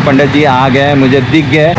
पंडित जी आ गए, मुझे दिख गए।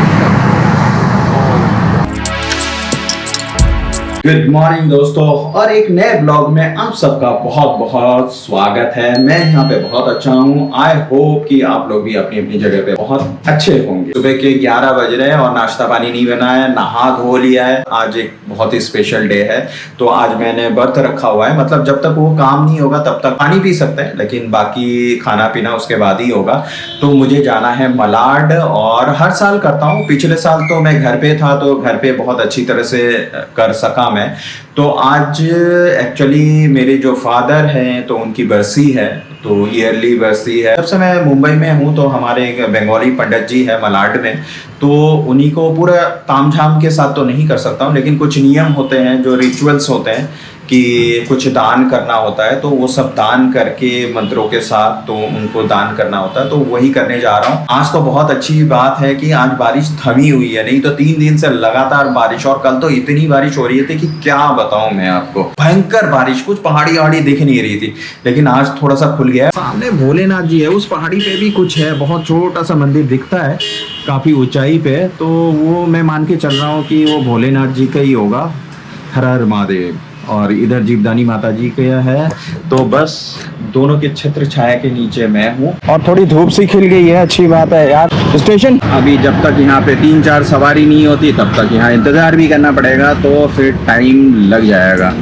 गुड मॉर्निंग दोस्तों, और एक नए ब्लॉग में आप सबका बहुत बहुत स्वागत है। मैं यहाँ पे बहुत अच्छा हूँ। आई होप कि आप लोग भी अपनी अपनी जगह पे बहुत अच्छे होंगे। सुबह के 11 बज रहे हैं और नाश्ता पानी नहीं बना है, नहा धो लिया है। आज एक बहुत ही स्पेशल डे है, तो आज मैंने व्रत रखा हुआ है। मतलब जब तक वो काम नहीं होगा तब तक पानी पी सकते हैं, लेकिन बाकी खाना पीना उसके बाद ही होगा। तो मुझे जाना है मलाड, और हर साल करता हूँ। पिछले साल तो मैं घर पे था, तो घर पे बहुत अच्छी तरह से कर सका मैं। तो आज एक्चुअली मेरे जो फादर हैं तो उनकी बरसी है, तो ईयरली बरसी है। जब से मैं मुंबई में हूँ तो हमारे एक बंगाली पंडित जी है मलाड में, तो उन्हीं को पूरा तामझाम के साथ तो नहीं कर सकता हूँ, लेकिन कुछ नियम होते हैं, जो रिचुअल्स होते हैं कि कुछ दान करना होता है, तो वो सब दान करके मंत्रों के साथ तो उनको दान करना होता है, तो वही करने जा रहा हूँ। आज तो बहुत अच्छी बात है कि आज बारिश थमी हुई है, नहीं तो 3 दिन से लगातार बारिश, और कल तो इतनी बारिश हो रही थी कि क्या बताऊं मैं आपको। भयंकर बारिश, कुछ पहाड़ी वहाड़ी दिख नहीं रही थी, लेकिन आज थोड़ा सा खुल गया है। सामने भोलेनाथ जी है, उस पहाड़ी पे भी कुछ है, बहुत छोटा सा मंदिर दिखता है काफी ऊंचाई पे, तो वो मैं मान के चल रहा हूँ कि वो भोलेनाथ जी का ही होगा। हर हर महादेव। और इधर जीवदानी माता जी का है, तो बस दोनों के छत्र छाया के नीचे मैं हूँ। और थोड़ी धूप सी खिल गई है, अच्छी बात है यार। स्टेशन अभी जब तक यहाँ पे 3-4 सवारी नहीं होती तब तक यहाँ इंतजार भी करना पड़ेगा, तो फिर टाइम लग जाएगा।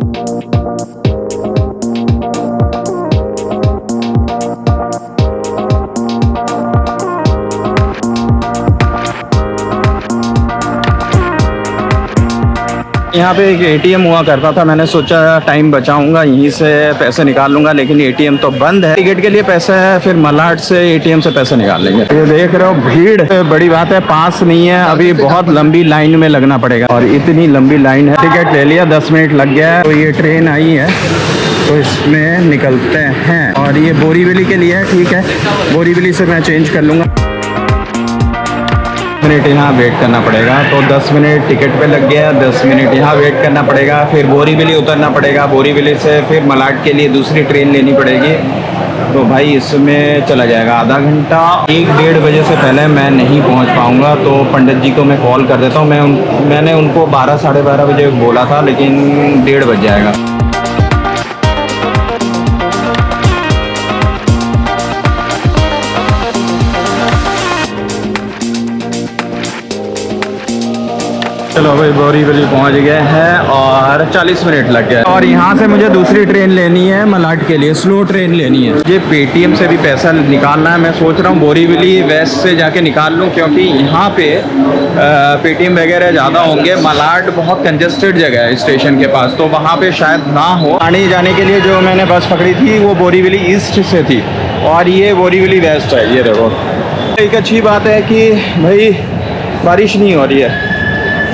यहाँ पे एक एटीएम हुआ करता था, मैंने सोचा टाइम बचाऊंगा, यहीं से पैसे निकाल लूंगा, लेकिन एटीएम तो बंद है। टिकट के लिए पैसा है, फिर मलाड से एटीएम से पैसे निकाल लेंगे। ये देख रहे हो भीड़, बड़ी बात है, पास नहीं है, अभी बहुत लंबी लाइन में लगना पड़ेगा, और इतनी लंबी लाइन है। टिकट ले लिया, 10 मिनट लग गया है। तो ये ट्रेन आई है, तो इसमें निकलते हैं। और ये बोरीवली के लिए है, ठीक है, बोरीवली से मैं चेंज कर लूँगा। मिनट यहाँ वेट करना पड़ेगा, तो 10 मिनट टिकट पे लग गया, 10 मिनट यहाँ वेट करना पड़ेगा, फिर बोरीवली उतरना पड़ेगा, बोरीवली से फिर मलाड के लिए दूसरी ट्रेन लेनी पड़ेगी। तो भाई इसमें चला जाएगा आधा घंटा। 1-1:30 बजे से पहले मैं नहीं पहुँच पाऊँगा, तो पंडित जी को मैं कॉल कर देता हूँ। मैंने उनको 12 साढ़े 12 बजे बोला था, लेकिन 1:30 बज जाएगा। चलो भाई बोरीवली पहुंच गए हैं, और 40 मिनट लग गए। और यहाँ से मुझे दूसरी ट्रेन लेनी है मलाड के लिए, स्लो ट्रेन लेनी है। ये पेटीएम से भी पैसा निकालना है, मैं सोच रहा हूँ बोरीवली वेस्ट से जाके निकाल लूँ, क्योंकि यहाँ पे पेटीएम वगैरह ज़्यादा होंगे। मलाड बहुत कंजेस्टेड जगह है स्टेशन के पास, तो वहाँ पे शायद ना हो। आने जाने के लिए जो मैंने बस पकड़ी थी वो बोरीवली ईस्ट से थी, और ये बोरीवली वेस्ट है। ये देखो, एक अच्छी बात है कि भाई बारिश नहीं हो रही है,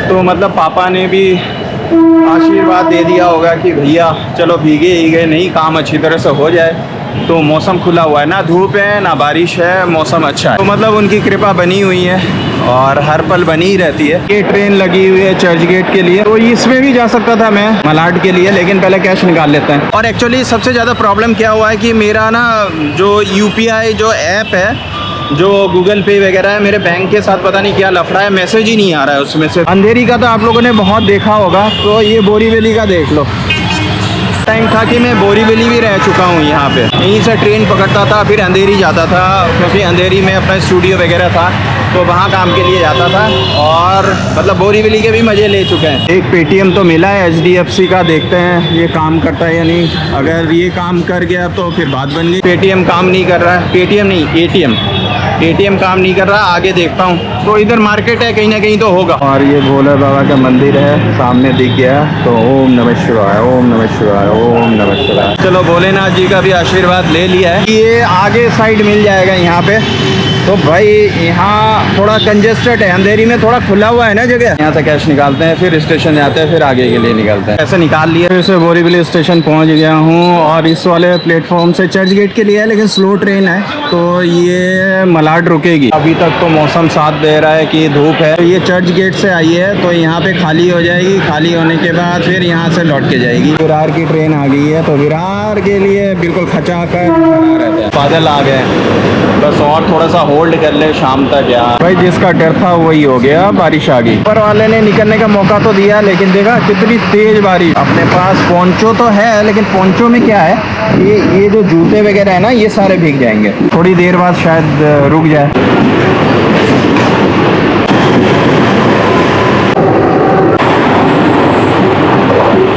तो मतलब पापा ने भी आशीर्वाद दे दिया होगा कि भैया चलो भीगे ही गए, नहीं काम अच्छी तरह से हो जाए। तो मौसम खुला हुआ है, ना धूप है ना बारिश है, मौसम अच्छा है, तो मतलब उनकी कृपा बनी हुई है, और हर पल बनी ही रहती है। ये ट्रेन लगी हुई है चर्च गेट के लिए, तो इसमें भी जा सकता था मैं मलाड के लिए, लेकिन पहले कैश निकाल लेते हैं। और एक्चुअली सबसे ज़्यादा प्रॉब्लम क्या हुआ है कि मेरा ना जो UPI जो ऐप है, जो गूगल पे वगैरह है, मेरे बैंक के साथ पता नहीं क्या लफड़ा है, मैसेज ही नहीं आ रहा है उसमें से। अंधेरी का तो आप लोगों ने बहुत देखा होगा, तो ये बोरीवली का देख लो। टाइम था कि मैं बोरीवली भी रह चुका हूँ यहाँ पे, यहीं से ट्रेन पकड़ता था, फिर अंधेरी जाता था, क्योंकि अंधेरी में अपना स्टूडियो वगैरह था, तो वहाँ काम के लिए जाता था। और मतलब बोरीवली के भी मज़े ले चुके हैं। एक पेटीएम तो मिला है HDFC का, देखते हैं ये काम करता है या नहीं। अगर ये काम कर गया तो फिर बात बन गई। पेटीएम काम नहीं कर रहा है, पेटीएम नहीं ATM काम नहीं कर रहा, आगे देखता हूँ। तो इधर मार्केट है, कहीं ना कहीं तो होगा। और ये भोले बाबा का मंदिर है, सामने दिख गया, तो ओम नमः शिवाय, ओम नमः शिवाय, ओम नमः शिवाय। चलो भोलेनाथ जी का भी आशीर्वाद ले लिया है। ये आगे साइड मिल जाएगा यहाँ पे, तो भाई यहाँ थोड़ा कंजेस्टेड है, अंधेरी में थोड़ा खुला हुआ है ना जगह। यहाँ से कैश निकालते हैं, फिर स्टेशन जाते हैं, फिर आगे के लिए निकलते हैं। ऐसे निकाल लिया, फिर से बोरीवली स्टेशन पहुँच गया हूँ, और इस वाले प्लेटफॉर्म से चर्च गेट के लिए है, लेकिन स्लो ट्रेन है, तो ये मलाड रुकेगी। अभी तक तो मौसम साथ दे रहा है कि धूप है। तो ये चर्च गेट से आई है तो यहाँ पे खाली हो जाएगी। खाली होने के बाद फिर यहाँ से लौट के जाएगी। विरार की ट्रेन आ गई है तो विरार के लिए बिल्कुल खचा कर रहते हैं। बादल आ गए, बस और थोड़ा सा होल्ड कर ले शाम तक यार। भाई जिसका डर था वही हो गया, बारिश आ गई। ऊपर वाले ने निकलने का मौका तो दिया लेकिन देखा कितनी तेज बारिश। अपने पास पोंचो तो है लेकिन पोंचो में क्या है, ये जो जूते वगैरह है ना ये सारे भीग जाएंगे। थोड़ी देर बाद शायद रुक जाए।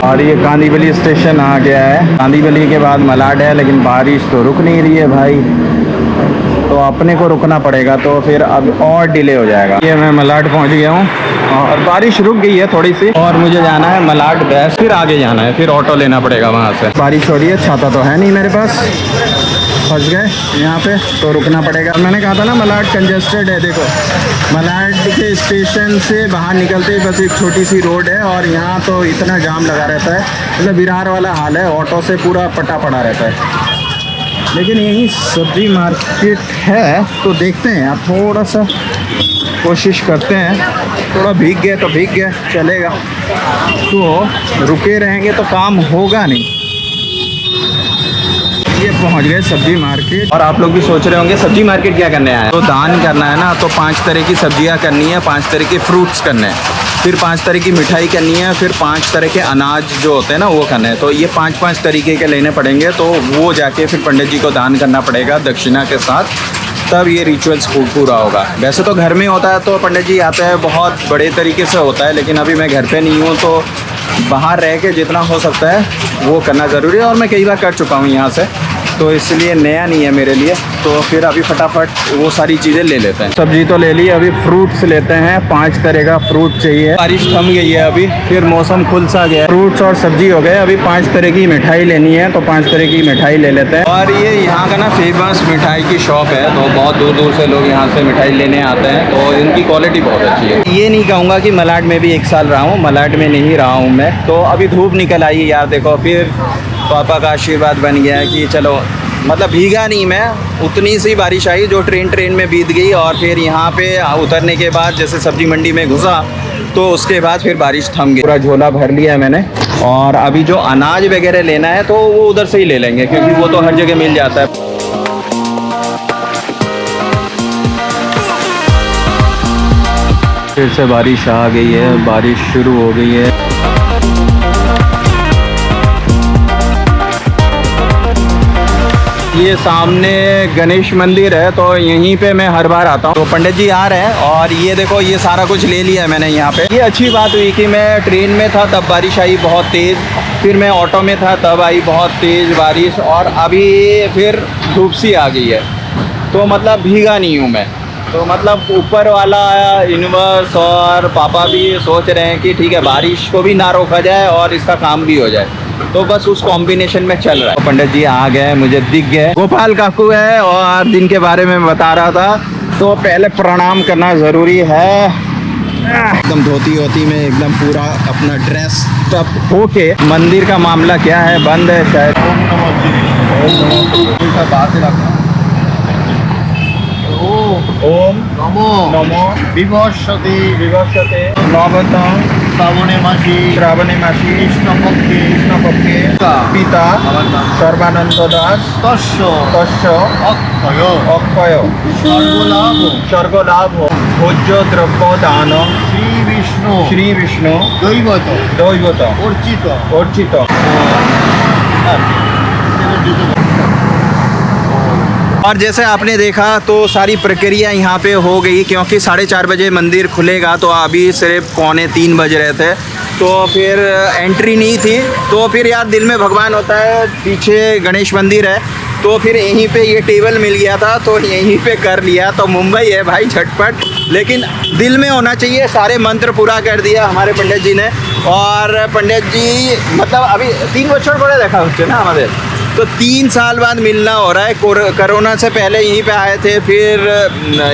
और ये कांदीवली स्टेशन आ गया है। कांदीवली के बाद मलाड है लेकिन बारिश तो रुक नहीं रही है भाई, तो अपने को रुकना पड़ेगा। तो फिर अब और डिले हो जाएगा। ये मैं मलाड पहुंच गया हूँ और बारिश रुक गई है थोड़ी सी। और मुझे जाना है मलाड बेस्ट, फिर आगे जाना है, फिर ऑटो लेना पड़ेगा वहाँ से। बारिश हो रही है, छाता तो है नहीं मेरे पास, फंस गए यहाँ पे तो रुकना पड़ेगा। मैंने कहा था ना मलाड कंजेस्टेड है। देखो मलाड के स्टेशन से बाहर निकलते ही बस एक छोटी सी रोड है और यहाँ तो इतना जाम लगा रहता है, मतलब विरार वाला हाल है। ऑटो से पूरा पटा पड़ा रहता है। लेकिन यही सब्जी मार्केट है तो देखते हैं आप, थोड़ा सा कोशिश करते हैं। थोड़ा भीग गए तो भीग गए, चलेगा। तो रुके रहेंगे तो काम होगा नहीं। ये पहुंच गए सब्जी मार्केट। और आप लोग भी सोच रहे होंगे सब्जी मार्केट क्या करने आए हैं। तो दान करना है ना, तो 5 तरह की सब्जियां करनी है, 5 तरह के फ्रूट्स करने हैं, फिर 5 तरह की मिठाई करनी है, फिर 5 तरह के अनाज जो होते हैं ना वो करने हैं। तो ये 5-5 तरीके के लेने पड़ेंगे। तो वो जाके फिर पंडित जी को दान करना पड़ेगा दक्षिणा के साथ, तब ये रिचुअल्स पूरा होगा। वैसे तो घर में होता है तो पंडित जी आते हैं, बहुत बड़े तरीके से होता है। लेकिन अभी मैं घर पे नहीं हूँ तो बाहर रह के जितना हो सकता है वो करना ज़रूरी है। और मैं कई बार कर चुका हूँ यहाँ से, तो इसलिए नया नहीं है मेरे लिए। तो फिर अभी फटाफट वो सारी चीज़ें ले लेते हैं। सब्जी तो ले ली, अभी फ्रूट्स लेते हैं। 5 तरह का फ्रूट चाहिए। बारिश थम गई है अभी, फिर मौसम खुल सा गया। फ्रूट्स और सब्जी हो गए। अभी 5 तरह की मिठाई लेनी है तो 5 तरह की मिठाई ले लेते हैं। और ये यहाँ का ना फेमस मिठाई की शॉप है, तो बहुत दूर दूर से लोग यहाँ से मिठाई लेने आते हैं। तो इनकी क्वालिटी बहुत अच्छी है। ये नहीं कहूँगा कि मलाड में भी 1 साल रहा हूँ, मलाड में नहीं रहा हूँ मैं। तो अभी धूप निकल आई है यार, देखो। फिर पापा का आशीर्वाद बन गया है कि चलो, मतलब भीगा नहीं मैं, उतनी सी बारिश आई जो ट्रेन में बीत गई। और फिर यहाँ पे उतरने के बाद जैसे सब्जी मंडी में घुसा तो उसके बाद फिर बारिश थम गई। पूरा झोला भर लिया है मैंने। और अभी जो अनाज वगैरह लेना है तो वो उधर से ही ले लेंगे, क्योंकि वो तो हर जगह मिल जाता है। फिर से बारिश आ गई है, बारिश शुरू हो गई है। ये सामने गणेश मंदिर है तो यहीं पे मैं हर बार आता हूँ। तो पंडित जी आ रहे हैं और ये देखो ये सारा कुछ ले लिया है मैंने यहाँ पे। ये अच्छी बात हुई कि मैं ट्रेन में था तब बारिश आई बहुत तेज़, फिर मैं ऑटो में था तब आई बहुत तेज़ बारिश, और अभी फिर धूप सी आ गई है। तो मतलब भीगा नहीं हूँ मैं। तो मतलब ऊपर वाला यूनिवर्स और पापा भी सोच रहे हैं कि ठीक है बारिश को भी ना रोका जाए और इसका काम भी हो जाए। तो बस उस कॉम्बिनेशन में चल रहा है। तो पंडित जी आ गए, मुझे दिख गए। गोपाल काकू है और जिनके बारे में बता रहा था। तो पहले प्रणाम करना ज़रूरी है। एकदम धोती होती में एकदम पूरा अपना ड्रेस सब होके। मंदिर का मामला क्या है, बंद है शायद। ओम नमो नमो विभस्यते विभस्यते नवतं श्रावणे मासी कृष्णपक्षे पिता सर्वानंद दास तस्य अक्षय स्वर्गलाभ भोज्य द्रव्य दान श्री विष्णु दैवत अर्चित। और जैसे आपने देखा तो सारी प्रक्रिया यहाँ पे हो गई, क्योंकि 4:30 बजे मंदिर खुलेगा। तो अभी सिर्फ 2:45 बज रहे थे, तो फिर एंट्री नहीं थी। तो फिर यार दिल में भगवान होता है, पीछे गणेश मंदिर है तो फिर यहीं पे ये टेबल मिल गया था तो यहीं पे कर लिया। तो मुंबई है भाई झटपट, लेकिन दिल में होना चाहिए। सारे मंत्र पूरा कर दिया हमारे पंडित जी ने। और पंडित जी मतलब अभी 3 বছর করে দেখা হচ্ছে না আমাদের, तो 3 साल बाद मिलना हो रहा है। कोरोना से पहले यहीं पे आए थे, फिर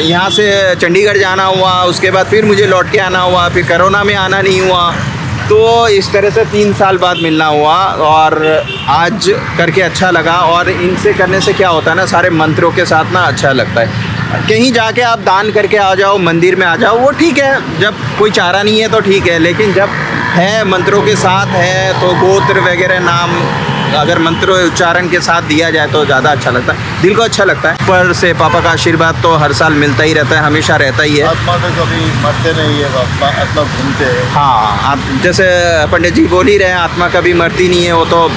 यहाँ से चंडीगढ़ जाना हुआ, उसके बाद फिर मुझे लौट के आना हुआ, फिर कोरोना में आना नहीं हुआ। तो इस तरह से 3 साल बाद मिलना हुआ और आज करके अच्छा लगा। और इनसे करने से क्या होता है ना, सारे मंत्रों के साथ ना अच्छा लगता है। कहीं जाके आप दान करके आ जाओ, मंदिर में आ जाओ, वो ठीक है, जब कोई चारा नहीं है तो ठीक है, लेकिन जब है मंत्रों के साथ है तो गोत्र वगैरह नाम अगर मंत्र उच्चारण के साथ दिया जाए तो ज़्यादा अच्छा लगता है, दिल को अच्छा लगता है। ऊपर से पापा का आशीर्वाद तो हर साल मिलता ही रहता है, हमेशा रहता ही है। आत्मा तो कभी मरते नहीं है, आत्मा घूमते हैं। हाँ, आप जैसे पंडित जी बोल ही रहे हैं, आत्मा कभी मरती नहीं है, वो तो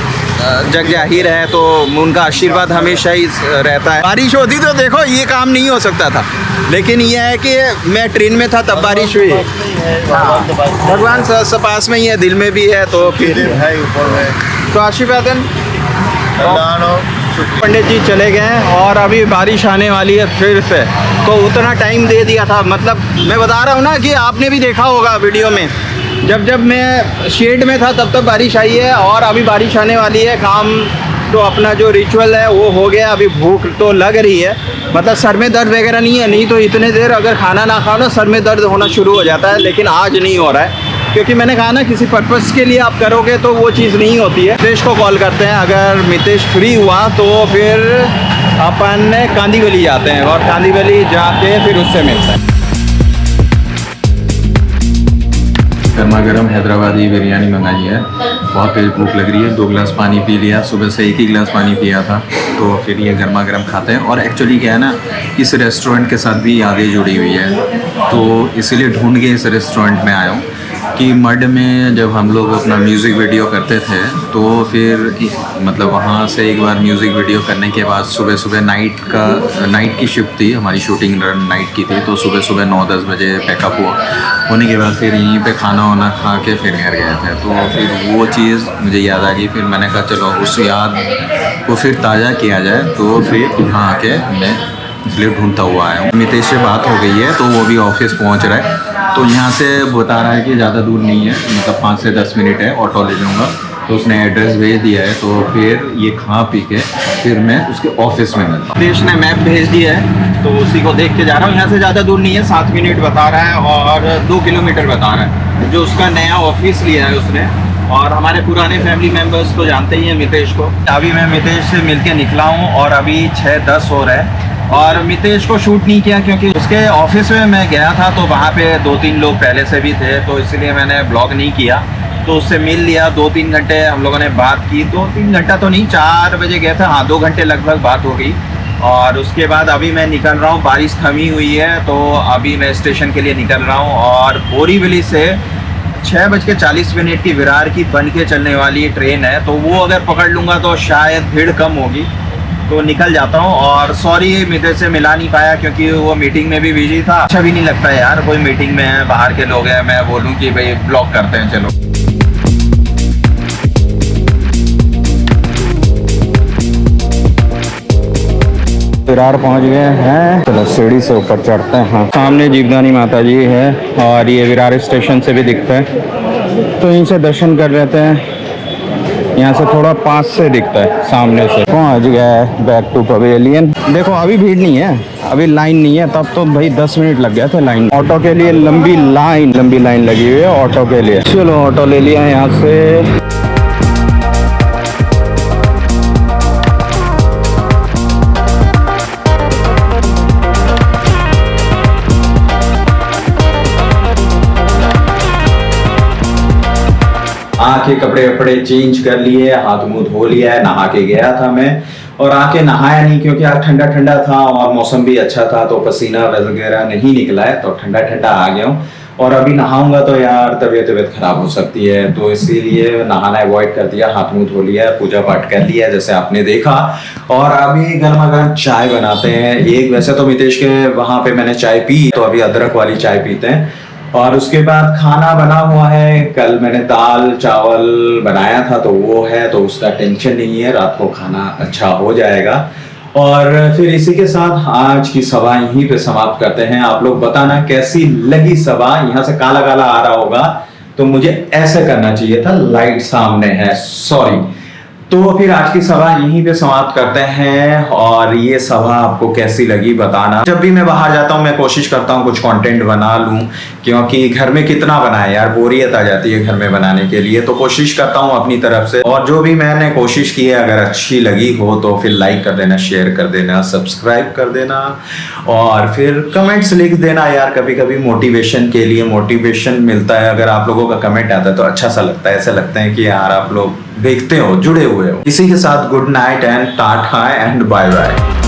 जग जाहिर है, तो उनका आशीर्वाद हमेशा ही रहता है। बारिश होती तो देखो ये काम नहीं हो सकता था, लेकिन ये है कि मैं ट्रेन में था तब बारिश हुई। हाँ, भगवान पास में ही है, दिल में भी है, तो फिर है ऊपर में तो आशीर्वाद पंडित जी चले गए हैं और अभी बारिश आने वाली है फिर से, तो उतना टाइम दे दिया था। मतलब मैं बता रहा हूँ ना कि आपने भी देखा होगा वीडियो में, जब मैं शेड में था तब बारिश आई है और अभी बारिश आने वाली है। काम तो अपना जो रिचुअल है वो हो गया, अभी भूख तो लग रही है, मतलब सर में दर्द वगैरह नहीं है, नहीं तो इतने देर अगर खाना ना खाओ ना सर में दर्द होना शुरू हो जाता है, लेकिन आज नहीं हो रहा है क्योंकि मैंने कहा ना किसी पर्पस के लिए आप करोगे तो वो चीज़ नहीं होती है। मितेश को कॉल करते हैं, अगर मितेश फ्री हुआ तो फिर अपन कांदीवली जाते हैं और कांदीवली जाके फिर उससे मिलते हैं। गर्मा गर्म हैदराबादी बिरयानी मंगाई है, बहुत तेज भूख लग रही है। 2 गिलास पानी पी लिया, सुबह से 1 ही गिलास पानी पिया था, तो फिर ये गर्मा गर्म खाते हैं। और एक्चुअली क्या है ना, इस रेस्टोरेंट के साथ भी यादें जुड़ी हुई है, तो इसीलिए ढूंढ के इस रेस्टोरेंट में आया हूँ कि मड में जब हम लोग अपना म्यूज़िक वीडियो करते थे तो फिर मतलब वहाँ से एक बार म्यूज़िक वीडियो करने के बाद सुबह सुबह नाइट की शिफ्ट थी, हमारी शूटिंग रन नाइट की थी, तो सुबह सुबह 9-10 बजे पैकअप होने के बाद फिर यहीं पे खाना वाना खा के फिर घर गए थे। तो फिर वो चीज़ मुझे याद आ गई, फिर मैंने कहा चलो उस याद को फिर ताज़ा किया जाए, तो फिर यहाँ आके मैं इसलिए ढूंढता हुआ आया हूँ। मितेश से बात हो गई है तो वो भी ऑफिस पहुँच रहा है, तो यहाँ से बता रहा है कि ज़्यादा दूर नहीं है, मतलब 5 से 10 मिनट है, ऑटो ले जाऊँगा। तो उसने एड्रेस भेज दिया है, तो फिर ये खा पी के फिर मैं उसके ऑफिस में मिलता हूँ। मितेश ने मैप भेज दिया है तो उसी को देख के जा रहा हूँ। यहाँ से ज़्यादा दूर नहीं है, 7 मिनट बता रहा है और 2 किलोमीटर बता रहा है, जो उसका नया ऑफिस लिया है उसने। और हमारे पुराने फैमिली मेम्बर्स तो जानते ही हैं मितेश को। अभी मैं मितेश से मिल के निकला हूँ और अभी 6:10 हो रहा है और मितेश को शूट नहीं किया क्योंकि उसके ऑफिस में मैं गया था तो वहाँ पे 2-3 लोग पहले से भी थे, तो इसलिए मैंने ब्लॉग नहीं किया। तो उससे मिल लिया, 2-3 घंटे हम लोगों ने बात की, 2-3 घंटा तो नहीं, 4 बजे गए थे, हाँ 2 घंटे लगभग बात हो गई। और उसके बाद अभी मैं निकल रहा हूँ, बारिश थमी हुई है तो अभी मैं स्टेशन के लिए निकल रहा हूँ। और बोरीवली से 6:40 की विरार की बन के चलने वाली ट्रेन है, तो वो अगर पकड़ लूँगा तो शायद भीड़ कम होगी, तो निकल जाता हूँ। और सॉरी मितेश से मिला नहीं पाया क्योंकि वो मीटिंग में भी बिजी था। अच्छा भी नहीं लगता है यार, कोई मीटिंग में है, बाहर के लोग हैं, मैं बोलूँ कि भाई ब्लॉग करते हैं चलो। विरार पहुंच गए हैं, चलो सीढ़ी से ऊपर चढ़ते हैं। हाँ, सामने जीवदानी माता जी है और ये विरार स्टेशन से भी दिखता है, तो यहीं से दर्शन कर लेते हैं। यहाँ से थोड़ा पास से दिखता है, सामने से। पहुँच गया है बैक टू पवेलियन। देखो अभी भीड़ नहीं है, अभी लाइन नहीं है, तब तो भाई 10 मिनट लग गए थे लाइन। ऑटो के लिए लंबी लाइन लगी हुई है ऑटो के लिए। चलो ऑटो ले लिया यहाँ से। आके कपड़े वपड़े चेंज कर लिए, हाथ मुंह धो लिया है, नहा के गया था मैं। और आके नहाया नहीं क्योंकि आज ठंडा ठंडा था और मौसम भी अच्छा था, तो पसीना वगैरह नहीं निकला है, तो ठंडा ठंडा आ गया हूँ। और अभी नहाऊंगा तो यार तबीयत खराब हो सकती है, तो इसीलिए नहाना अवॉइड कर दिया, हाथ मुंह धो लिया, पूजा पाठ कर लिया जैसे आपने देखा। और अभी गर्मा गर्म चाय बनाते हैं। एक वैसे तो मितेश के वहां पे मैंने चाय पी, तो अभी अदरक वाली चाय पीते हैं। और उसके बाद खाना बना हुआ है, कल मैंने दाल चावल बनाया था तो वो है, तो उसका टेंशन नहीं है, रात को खाना अच्छा हो जाएगा। और फिर इसी के साथ आज की सभा यहीं पे समाप्त करते हैं। आप लोग बताना कैसी लगी सभा। यहाँ से काला काला आ रहा होगा तो मुझे ऐसे करना चाहिए था, लाइट सामने है, सॉरी। तो फिर आज की सभा यहीं पे समाप्त करते हैं। और ये सभा आपको कैसी लगी बताना। जब भी मैं बाहर जाता हूँ मैं कोशिश करता हूँ कुछ कंटेंट बना लूँ, क्योंकि घर में कितना बनाए यार, बोरियत आ जाती है घर में बनाने के लिए। तो कोशिश करता हूँ अपनी तरफ से, और जो भी मैंने कोशिश की है अगर अच्छी लगी हो तो फिर लाइक कर देना, शेयर कर देना, सब्सक्राइब कर देना, और फिर कमेंट्स लिख देना यार। कभी कभी मोटिवेशन के लिए मोटिवेशन मिलता है, अगर आप लोगों का कमेंट आता है तो अच्छा सा लगता है। ऐसा लगता है कि यार आप लोग देखते हो, जुड़े हुए हो। इसी के साथ good night and tata and bye bye.